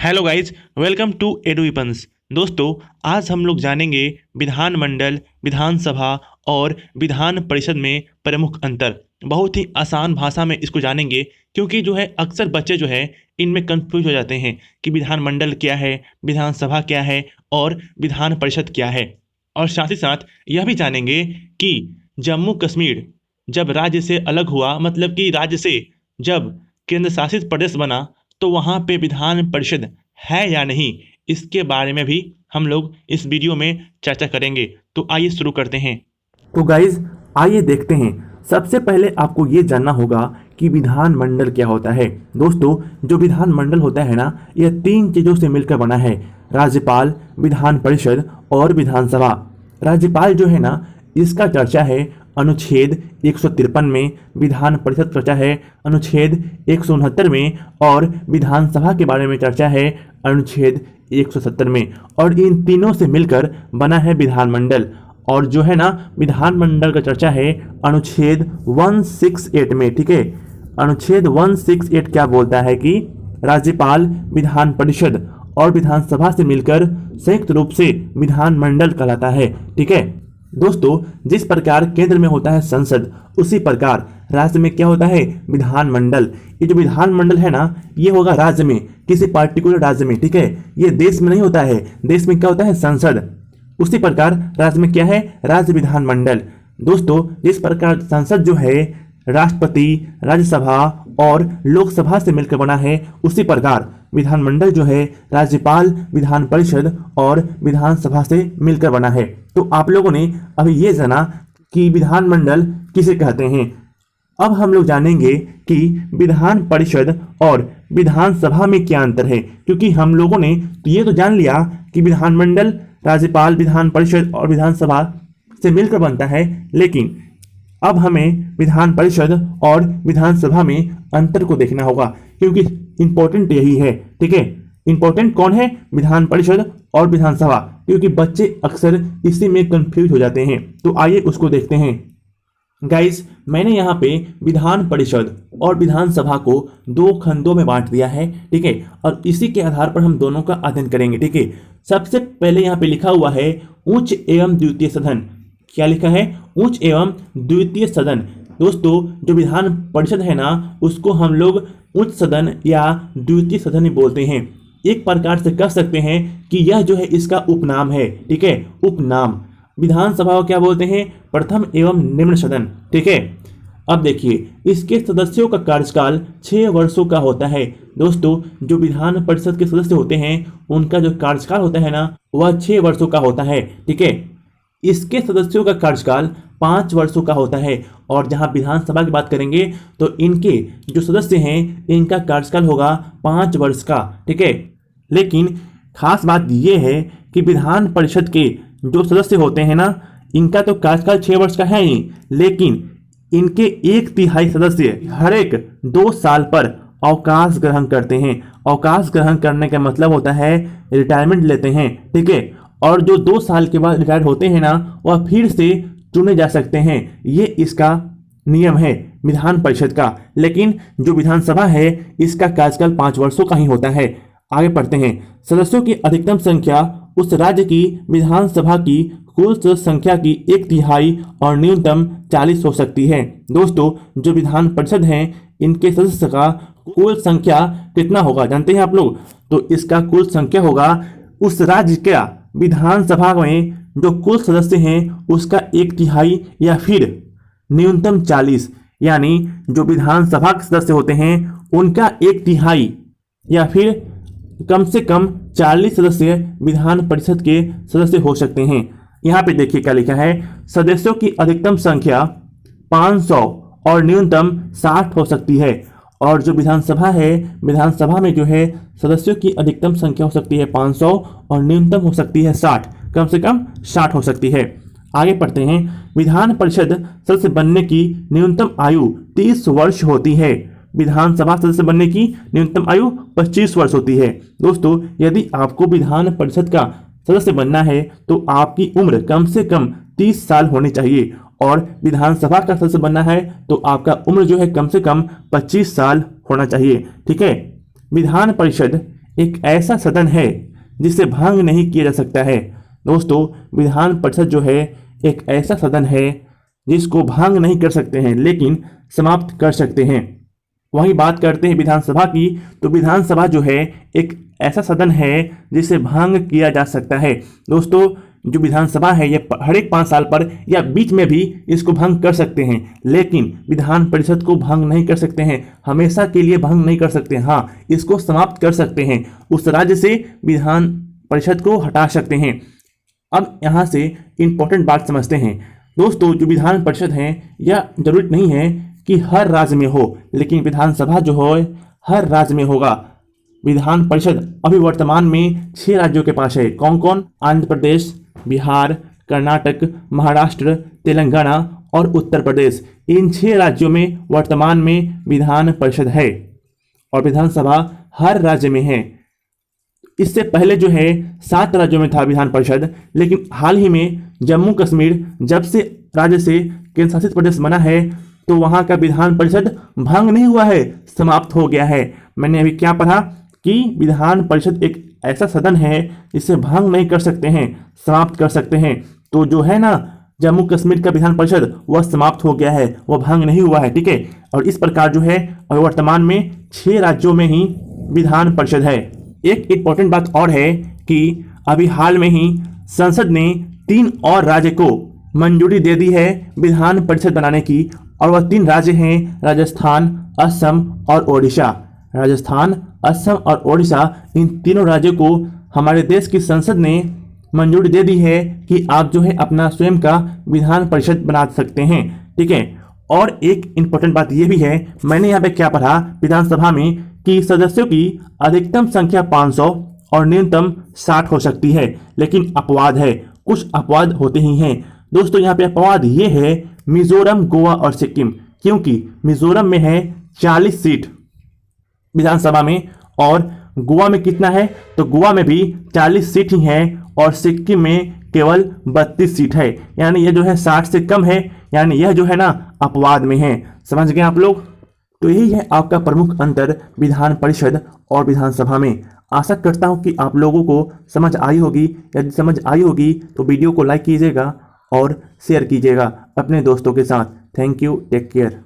Hello guys, welcome to एडुइपन्स। दोस्तों, आज हम लोग जानेंगे विधानमंडल, विधानसभा और विधान परिषद में प्रमुख अंतर। बहुत ही आसान भाषा में इसको जानेंगे, क्योंकि जो है अक्सर बच्चे जो है इनमें कंफ्यूज हो जाते हैं कि विधानमंडल क्या है, विधानसभा क्या है और विधान परिषद क्या है। और साथ ही साथ यह भी जानेंगे कि जम्मू कश्मीर जब राज्य से अलग हुआ, मतलब कि राज्य से जब केंद्र शासित प्रदेश बना, तो वहाँ पे विधान परिषद है या नहीं, इसके बारे में भी हम लोग इस वीडियो में चर्चा करेंगे। तो आइए शुरू करते हैं। तो गाइज आइए देखते हैं। सबसे पहले आपको ये जानना होगा कि विधानमंडल क्या होता है। दोस्तों, जो विधानमंडल होता है ना, यह 3 चीज़ों से मिलकर बना है: राज्यपाल, विधान परिषद और विधानसभा। राज्यपाल जो है ना, इसका चर्चा है अनुच्छेद 153 में, विधान परिषद चर्चा है अनुच्छेद 169 में और विधानसभा के बारे में चर्चा है अनुच्छेद 170 में। और इन तीनों से मिलकर बना है विधानमंडल। और जो है ना, विधानमंडल का चर्चा है अनुच्छेद 168 में। ठीक है, अनुच्छेद 168 क्या बोलता है कि राज्यपाल, विधान परिषद और विधानसभा से मिलकर संयुक्त रूप से विधानमंडल कहलाता है। ठीक है दोस्तों, जिस प्रकार केंद्र में होता है संसद, उसी प्रकार राज्य में क्या होता है, विधानमंडल। ये जो विधानमंडल है ना, ये होगा राज्य में, किसी पार्टिकुलर राज्य में। ठीक है, ये देश में नहीं होता है। देश में क्या होता है, संसद। उसी प्रकार राज्य में क्या है, राज्य विधानमंडल। दोस्तों, जिस प्रकार संसद जो है राष्ट्रपति, राज्यसभा और लोकसभा से मिलकर बना है, उसी प्रकार विधानमंडल जो है राज्यपाल, विधान परिषद और विधानसभा से मिलकर बना है। तो आप लोगों ने अभी ये जाना कि विधानमंडल किसे कहते हैं। अब हम लोग जानेंगे कि विधान परिषद और विधानसभा में क्या अंतर है, क्योंकि हम लोगों ने तो ये तो जान लिया कि विधानमंडल राज्यपाल, विधान परिषद और विधानसभा से मिलकर बनता है, लेकिन अब हमें विधान परिषद और विधानसभा में अंतर को देखना होगा, क्योंकि इंपॉर्टेंट यही है। ठीक है, इंपॉर्टेंट कौन है, विधान परिषद और विधानसभा, क्योंकि बच्चे अक्सर इसी में कंफ्यूज हो जाते हैं। तो आइए उसको देखते हैं। गाइस, मैंने यहाँ पे विधान परिषद और विधानसभा को 2 खंडों में बांट दिया है। ठीक है, और इसी के आधार पर हम दोनों का अध्ययन करेंगे। ठीक है, सबसे पहले यहाँ पे लिखा हुआ है उच्च एवं द्वितीय सदन। क्या लिखा है, उच्च एवं द्वितीय सदन। दोस्तों, जो विधान परिषद है ना, उसको हम लोग उच्च सदन या द्वितीय सदन ही बोलते हैं। एक प्रकार से कह सकते हैं कि यह जो है इसका उपनाम है। ठीक है, उपनाम। विधानसभा को क्या बोलते हैं, प्रथम एवं निम्न सदन। ठीक है, अब देखिए, इसके सदस्यों का कार्यकाल 6 वर्षों का होता है। दोस्तों, जो विधान परिषद के सदस्य होते हैं, उनका जो कार्यकाल होता है ना, वह 6 वर्षों का होता है। ठीक है, इसके सदस्यों का कार्यकाल 5 वर्षों का होता है। और जहां विधानसभा की बात करेंगे तो इनके जो सदस्य हैं, इनका कार्यकाल होगा 5 वर्ष का। ठीक है, लेकिन खास बात यह है कि विधान परिषद के जो सदस्य होते हैं ना, इनका तो कार्यकाल 6 वर्ष का है ही, लेकिन इनके 1/3 सदस्य हर एक 2 साल पर अवकाश ग्रहण करते हैं। अवकाश ग्रहण करने का मतलब होता है रिटायरमेंट लेते हैं। ठीक है, और जो 2 साल के बाद रिटायर होते हैं ना, वह फिर से चुने जा सकते हैं। ये इसका नियम है विधान परिषद का। लेकिन जो विधानसभा है, इसका कार्यकाल 5 वर्षों का ही होता है। आगे पढ़ते हैं। सदस्यों की अधिकतम संख्या उस राज्य की विधानसभा की कुल सदस्य संख्या की 1/3 और न्यूनतम 40 हो सकती है। दोस्तों, जो विधान परिषद है, इनके सदस्य का कुल संख्या कितना होगा, जानते हैं आप लोग? तो इसका कुल संख्या होगा उस राज्य का विधानसभा में जो कुल सदस्य हैं, उसका 1/3 या फिर न्यूनतम 40। यानी जो विधानसभा के सदस्य होते हैं, उनका 1/3 या फिर कम से कम 40 सदस्य विधान परिषद के सदस्य हो सकते हैं। यहाँ पे देखिए क्या लिखा है, सदस्यों की अधिकतम संख्या 500 और न्यूनतम 60 हो सकती है। और जो विधानसभा है, विधानसभा में जो है सदस्यों की अधिकतम संख्या हो सकती है 500 और न्यूनतम हो सकती है 60, कम से कम 60 हो सकती है। आगे पढ़ते हैं। विधान परिषद सदस्य बनने की न्यूनतम आयु 30 वर्ष होती है। विधानसभा सदस्य बनने की न्यूनतम आयु 25 वर्ष होती है। दोस्तों, यदि आपको विधान परिषद का सदस्य बनना है तो आपकी उम्र कम से कम 30 साल होनी चाहिए, और विधानसभा का सदस्य बनना है तो आपका उम्र जो है कम से कम 25 साल होना चाहिए। ठीक है, विधान परिषद एक ऐसा सदन है जिसे भंग नहीं किया जा सकता है। दोस्तों, विधान परिषद जो है एक ऐसा सदन है जिसको भंग नहीं कर सकते हैं लेकिन समाप्त कर सकते हैं। वहीं बात करते हैं विधानसभा की, तो विधानसभा जो है एक ऐसा सदन है जिसे भंग किया जा सकता है। दोस्तों, जो विधानसभा है ये हर एक 5 साल पर या बीच में भी इसको भंग कर सकते हैं, लेकिन विधान परिषद को भंग नहीं कर सकते हैं, हमेशा के लिए भंग नहीं कर सकते। हाँ, इसको समाप्त कर सकते हैं, उस राज्य से विधान परिषद को हटा सकते हैं। अब यहाँ से इंपॉर्टेंट बात समझते हैं। दोस्तों, जो विधान परिषद है यह जरूरी नहीं है कि हर राज्य में हो, लेकिन विधानसभा जो हो हर राज्य में होगा। विधान परिषद अभी वर्तमान में 6 राज्यों के पास है। कौन कौन? आंध्र प्रदेश, बिहार, कर्नाटक, महाराष्ट्र, तेलंगाना और उत्तर प्रदेश। इन 6 राज्यों में वर्तमान में विधान परिषद है और विधानसभा हर राज्य में है। इससे पहले जो है 7 राज्यों में था विधान परिषद, लेकिन हाल ही में जम्मू कश्मीर जब से राज्य से केंद्र शासित प्रदेश बना है तो वहां का विधान परिषद भंग नहीं हुआ है, समाप्त हो गया है। मैंने अभी क्या पढ़ा कि विधान परिषद एक ऐसा सदन है जिसे भंग नहीं कर सकते हैं, समाप्त कर सकते हैं। तो जो है ना जम्मू कश्मीर का विधान परिषद वह समाप्त हो गया है, वह भंग नहीं हुआ है, ठीक है। और इस प्रकार जो है वर्तमान में 6 राज्यों में ही विधान परिषद है। एक इंपॉर्टेंट बात और है कि अभी हाल में ही संसद ने 3 और राज्य को मंजूरी दे दी है विधान परिषद बनाने की, और वह 3 राज्य हैं राजस्थान, असम और ओडिशा। राजस्थान, असम और ओडिशा, इन तीनों राज्यों को हमारे देश की संसद ने मंजूरी दे दी है कि आप जो है अपना स्वयं का विधान परिषद बना सकते हैं, ठीक है। और एक इंपॉर्टेंट बात यह भी है, मैंने यहाँ पे क्या पढ़ा विधानसभा में कि सदस्यों की अधिकतम संख्या 500 और न्यूनतम 60 हो सकती है, लेकिन अपवाद है, कुछ अपवाद होते ही हैं। दोस्तों, यहाँ पे अपवाद ये है मिजोरम, गोवा और सिक्किम, क्योंकि मिजोरम में है 40 सीट विधानसभा में और गोवा में कितना है, तो गोवा में भी 40 सीट ही है और सिक्किम में केवल 32 सीट है, यानी यह जो है 60 से कम है, यानी यह जो है ना अपवाद में है। समझ गए आप लोग? तो यही है आपका प्रमुख अंतर विधान परिषद और विधानसभा में। आशा करता हूं कि आप लोगों को समझ आई होगी। यदि समझ आई होगी तो वीडियो को लाइक कीजिएगा और शेयर कीजिएगा अपने दोस्तों के साथ। Thank you, take care.